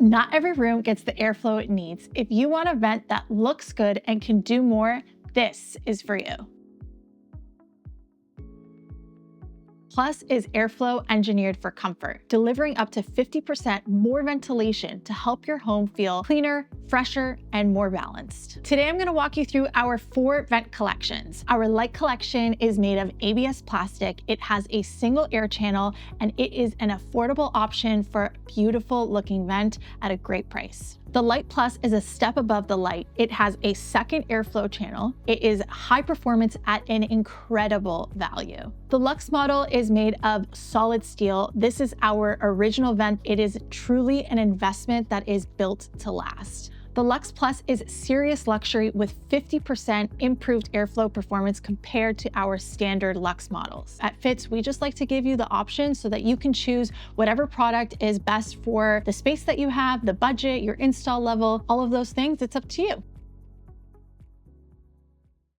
Not every room gets the airflow it needs. If you want a vent that looks good and can do more, this is for you. Plus is airflow engineered for comfort, delivering up to 50% more ventilation to help your home feel cleaner, fresher, and more balanced. Today, I'm gonna walk you through our 4 vent collections. Our light collection is made of ABS plastic. It has a single air channel, and it is an affordable option for a beautiful looking vent at a great price. The Light Plus is a step above the Light. It has a second airflow channel. It is high performance at an incredible value. The Luxe model is made of solid steel. This is our original vent. It is truly an investment that is built to last. The Luxe Plus is serious luxury with 50% improved airflow performance compared to our standard Luxe models. At Fitz, we just like to give you the option so that you can choose whatever product is best for the space that you have, the budget, your install level, all of those things. It's up to you.